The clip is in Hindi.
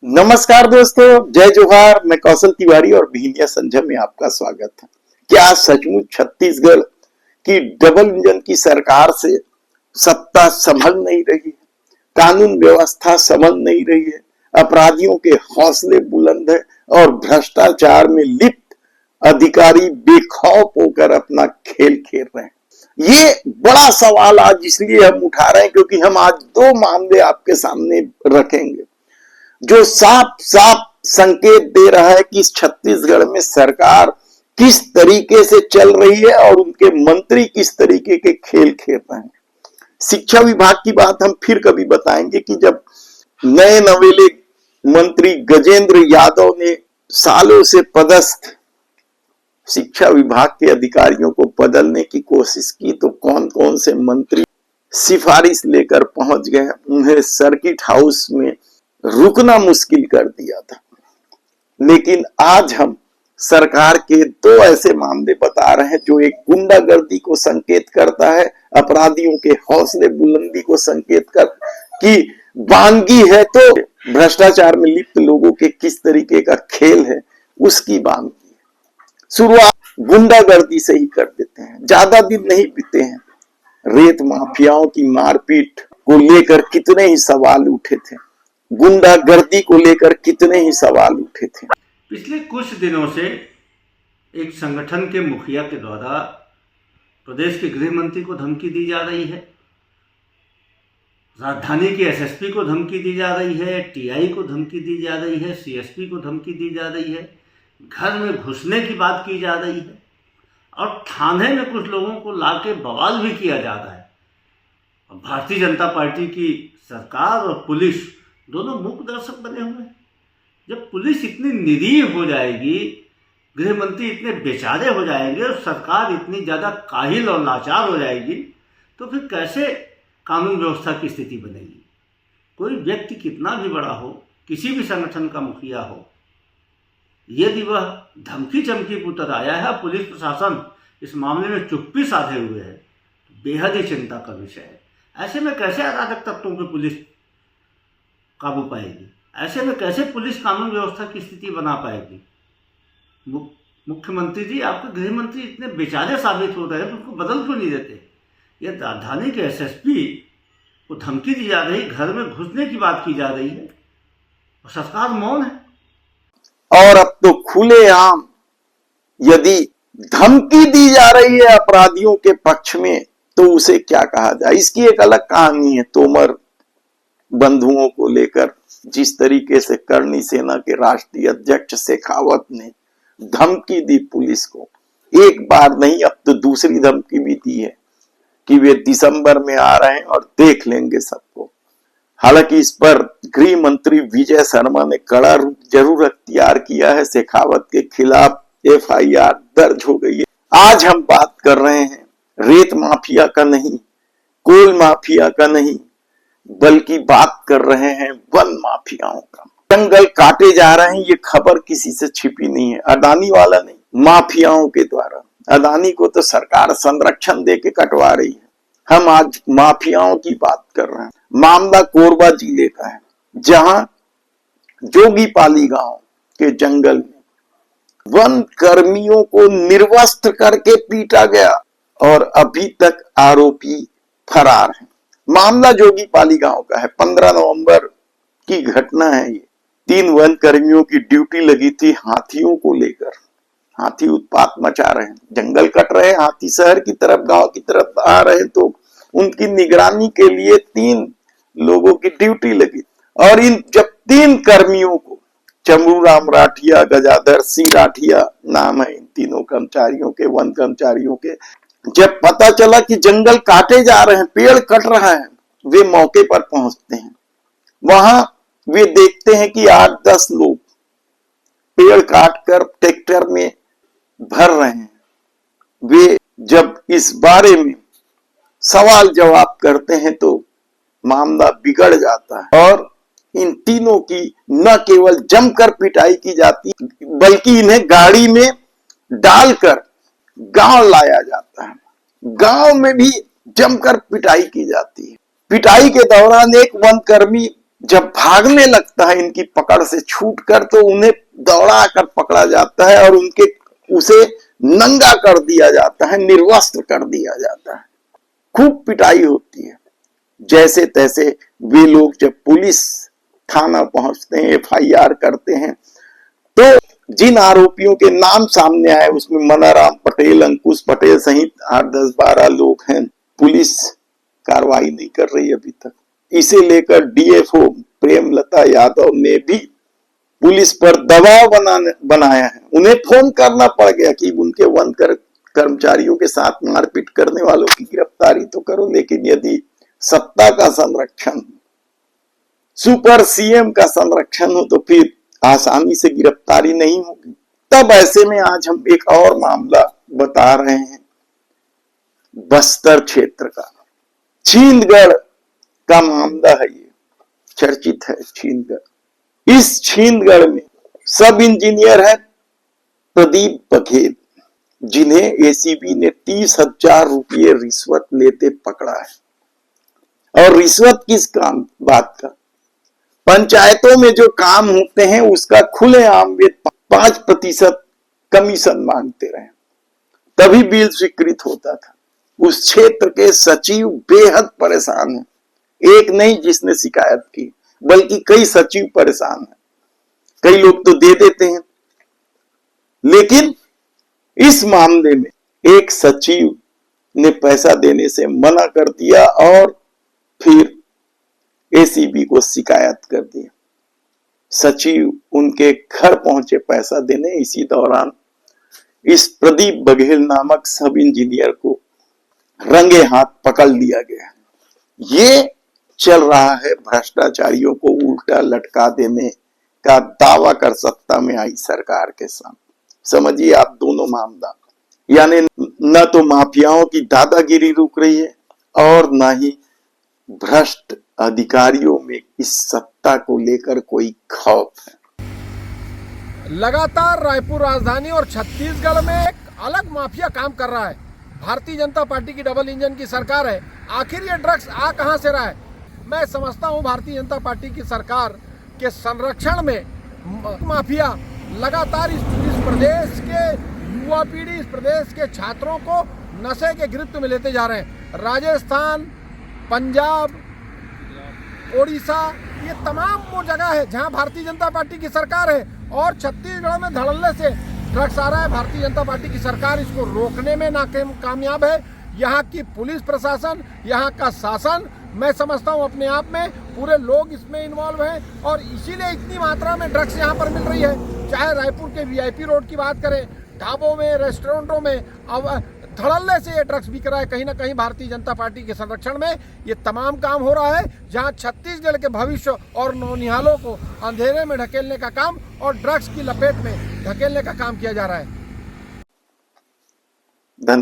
नमस्कार दोस्तों, जय जोहार। मैं कौशल तिवारी और भिंडिया संझा में आपका स्वागत है। क्या सचमुच छत्तीसगढ़ की डबल इंजन की सरकार से सत्ता संभल नहीं रही है, कानून व्यवस्था संभल नहीं रही है, अपराधियों के हौसले बुलंद है और भ्रष्टाचार में लिप्त अधिकारी बेखौफ होकर अपना खेल खेल रहे हैं। ये बड़ा सवाल आज इसलिए हम उठा रहे हैं क्योंकि हम आज दो मामले आपके सामने रखेंगे जो साफ साफ संकेत दे रहा है कि इस छत्तीसगढ़ में सरकार किस तरीके से चल रही है और उनके मंत्री किस तरीके के खेल खेल रहे हैं। शिक्षा विभाग की बात हम फिर कभी बताएंगे कि जब नए नवेले मंत्री गजेंद्र यादव ने सालों से पदस्थ शिक्षा विभाग के अधिकारियों को बदलने की कोशिश की तो कौन कौन से मंत्री सिफारिश लेकर पहुंच गए, उन्हें सर्किट हाउस में रुकना मुश्किल कर दिया था। लेकिन आज हम सरकार के दो ऐसे मामले बता रहे हैं जो एक गुंडागर्दी को संकेत करता है, अपराधियों के हौसले बुलंदी को संकेत कर कि वानगी है तो भ्रष्टाचार में लिप्त लोगों के किस तरीके का खेल है उसकी वानगी है। शुरुआत गुंडागर्दी से ही कर देते हैं। ज्यादा दिन नहीं बीते हैं, रेत माफियाओं की मारपीट को लेकर कितने ही सवाल उठे थे, गुंडागर्दी को लेकर कितने ही सवाल उठे थे। पिछले कुछ दिनों से एक संगठन के मुखिया के द्वारा प्रदेश के गृह मंत्री को धमकी दी जा रही है, राजधानी के एसएसपी को धमकी दी जा रही है, टीआई को धमकी दी जा रही है, सीएसपी को धमकी दी जा रही है, घर में घुसने की बात की जा रही है और थाने में कुछ लोगों को लाके बवाल भी किया जा रहा है। भारतीय जनता पार्टी की सरकार और पुलिस दोनों मुख्य दर्शक बने हुए हैं। जब पुलिस इतनी निरीह हो जाएगी, गृह मंत्री इतने बेचारे हो जाएंगे और सरकार इतनी ज़्यादा काहिल और लाचार हो जाएगी तो फिर कैसे कानून व्यवस्था की स्थिति बनेगी। कोई व्यक्ति कितना भी बड़ा हो, किसी भी संगठन का मुखिया हो, यदि वह धमकी चमकी पुतर आया है, पुलिस प्रशासन इस मामले में चुप्पी साधे हुए है, बेहद ही चिंता का विषय है। ऐसे में कैसे अराजक तत्वों पर पुलिस काबू पाएगी? ऐसे में कैसे पुलिस कानून व्यवस्था की स्थिति बना पाएगी? मुख्यमंत्री जी, आपके गृह मंत्री इतने बेचारे साबित हो रहे हैं तो उनको बदल क्यों नहीं देते? ये राजधानी के एसएसपी को धमकी दी जा रही, घर में घुसने की बात की जा रही है और सरकार मौन है। और अब तो खुलेआम यदि धमकी दी जा रही है अपराधियों के पक्ष में तो उसे क्या कहा जाए। इसकी एक अलग कहानी है। तोमर बंधुओं को लेकर जिस तरीके से करनी सेना के राष्ट्रीय अध्यक्ष शेखावत ने धमकी दी पुलिस को, एक बार नहीं अब तो दूसरी धमकी भी दी है कि वे दिसंबर में आ रहे हैं और देख लेंगे सबको। हालांकि इस पर गृह मंत्री विजय शर्मा ने कड़ा रूप जरूर अख्तियार किया है। शेखावत के खिलाफ एफआईआर दर्ज हो गई है। आज हम बात कर रहे हैं रेत माफिया का नहीं, कोल माफिया का नहीं, बल्कि बात कर रहे हैं वन माफियाओं का। जंगल काटे जा रहे हैं, ये खबर किसी से छिपी नहीं है। अडानी वाला नहीं, माफियाओं के द्वारा। अडानी को तो सरकार संरक्षण दे के कटवा रही है, हम आज माफियाओं की बात कर रहे हैं। मामला कोरबा जिले का है, जहां जोगीपाली गांव के जंगल में वन कर्मियों को निर्वस्त्र करके पीटा गया और अभी तक आरोपी फरार है। मामला जोगीपाली गांव का है। 15 नवंबर की घटना है ये। 3 वन कर्मियों की ड्यूटी लगी थी हाथियों को लेकर। हाथी उत्पात मचा रहे हैं, जंगल कट रहे हैं, हाथी शहर की तरफ, गांव की तरफ आ रहे हैं, तो उनकी निगरानी के लिए 3 लोगों की ड्यूटी लगी। और इन जब 3 कर्मियों को, चमरूराम राठिया, गजाधर सिंह राठिया नाम है इन तीनों कर्मचारियों के, वन कर्मचारियों के, जब पता चला कि जंगल काटे जा रहे हैं, पेड़ कट रहा है, वे मौके पर पहुंचते हैं। वहां वे देखते हैं कि 8-10 लोग पेड़ काटकर ट्रैक्टर में भर रहे हैं। वे जब इस बारे में सवाल जवाब करते हैं तो मामला बिगड़ जाता है और इन तीनों की न केवल जमकर पिटाई की जाती बल्कि इन्हें गाड़ी में डालकर गांव लाया जाता है। गांव में भी जमकर पिटाई की जाती है। पिटाई के दौरान एक वनकर्मी जब भागने लगता है इनकी पकड़ से छूटकर, तो उन्हें दौड़ा कर पकड़ा जाता है और उसे नंगा कर दिया जाता है, निर्वस्त्र कर दिया जाता है, खूब पिटाई होती है। जैसे तैसे वे लोग जब पुलिस थाना पहुंचते हैं, FIR करते हैं, तो जिन आरोपियों के नाम सामने आए उसमें मनाराम पटेल, अंकुश पटेल सहित 8, 10, 12 लोग हैं। पुलिस कार्रवाई नहीं कर रही अभी तक। इसे लेकर DFO प्रेमलता यादव ने भी पुलिस पर दबाव बनाया है। उन्हें फोन करना पड़ गया कि उनके वन कर्मचारियों के साथ मारपीट करने वालों की गिरफ्तारी तो करो, लेकिन यदि सत्ता का संरक्षण, सुपर CM का संरक्षण हो तो फिर आसानी से गिरफ्तारी नहीं होगी। तब ऐसे में आज हम एक और मामला बता रहे हैं, बस्तर क्षेत्र का, छींदगढ़ का मामला है। ये चर्चित है छींदगढ़। इस छींदगढ़ में सब इंजीनियर है प्रदीप बघेल, जिन्हें ACB ने 30,000 रुपये रिश्वत लेते पकड़ा है। और रिश्वत किस बात का? पंचायतों में जो काम होते हैं उसका खुलेआम वे 5% कमीशन मांगते रहे, तभी बिल स्वीकृत होता था। उस क्षेत्र के सचिव बेहद परेशान हैं। एक नहीं जिसने शिकायत की, बल्कि कई सचिव परेशान हैं। कई लोग तो दे देते हैं, लेकिन इस मामले में एक सचिव ने पैसा देने से मना कर दिया और फिर ACB को शिकायत कर दिया। सचिव उनके घर पहुंचे पैसा देने। इसी दौरान इस प्रदीप बघेल नामक सब इंजीनियर को रंगे हाथ पकड़ लिया गया। ये चल रहा है भ्रष्टाचारियों को उल्टा लटका देने का दावा कर सत्ता में आई सरकार के साथ। समझिए आप दोनों मामला, यानी न तो माफियाओं की दादागिरी रुक रही है और न ही भ्रष्ट अधिकारियों में इस सत्ता को लेकर कोई खौफ है। लगातार रायपुर राजधानी और छत्तीसगढ़ में एक अलग माफिया काम कर रहा है। भारतीय जनता पार्टी की डबल इंजन की सरकार है। आखिर ये ड्रग्स आ कहां से रहा है? मैं समझता हूं भारतीय जनता पार्टी की सरकार के संरक्षण में माफिया लगातार इस प्रदेश के युवा पीढ़ी, इस प्रदेश के छात्रों को नशे के गिरफ्त में लेते जा रहे हैं। राजस्थान, पंजाब, ओडिशा, ये तमाम वो जगह है जहां भारतीय जनता पार्टी की सरकार है, और छत्तीसगढ़ में धड़ल्ले से ड्रग्स आ रहा है। भारतीय जनता पार्टी की सरकार इसको रोकने में नाकामयाब है। यहाँ की पुलिस प्रशासन, यहाँ का शासन, मैं समझता हूँ अपने आप में पूरे लोग इसमें इन्वॉल्व हैं, और इसीलिए इतनी मात्रा में ड्रग्स यहाँ पर मिल रही है। चाहे रायपुर के VIP रोड की बात करें, ढाबों में, रेस्टोरेंटों में, अब धड़ल्ले से ये ड्रग्स बिक रहा है। कहीं ना कहीं भारतीय जनता पार्टी के संरक्षण में ये तमाम काम हो रहा है, जहां छत्तीसगढ़ के भविष्य और नौनिहालों को अंधेरे में ढकेलने का काम और ड्रग्स की लपेट में ढकेलने का काम किया जा रहा है। धन्यवाद।